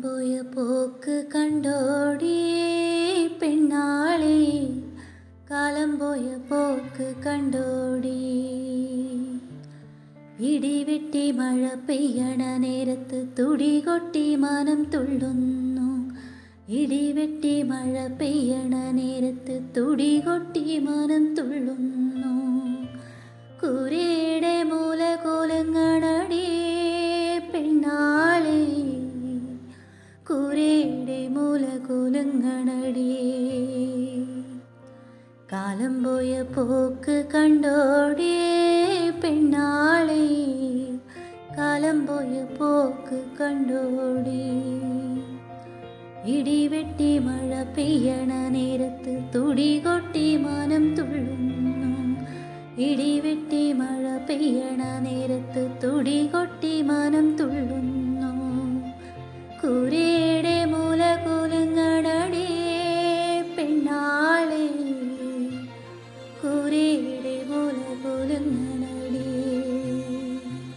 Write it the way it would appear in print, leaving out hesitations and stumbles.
പോയ പോക്ക് കണ്ടോടി പെണ്ണാളെ, കാലം പോയ പോക്ക് കണ്ടോടി. ഇടിവെട്ടി മഴ പെയ്യണ നേരത്ത് തുടികൊട്ടി മാനം തുള്ളുന്നു. ഇടിവെട്ടി മഴ പെയ്യണ നേരത്ത് തുടികൊട്ടി മാനം തുള്ളുന്നു. കുരയുടെ മൂല കോലങ്ങണടി പെണ്ണാളെ, കുരയുടെ മൂല കോലങ്ങണടി. കാലം പോയ പോക്ക് കണ്ടോടി പെണ്ണാളെ, കാലം പോയ പോക്ക് കണ്ടോടി. ഇടിവെട്ടി മഴ പെയ്യണ നേരത്ത് തുടികൊട്ടി മാനം തുള്ളുന്നു. ഇടിവെട്ടി മഴ പെയ്യണ നേരത്ത് തുടികൊട്ടി മാനം തുള്ളുന്നു.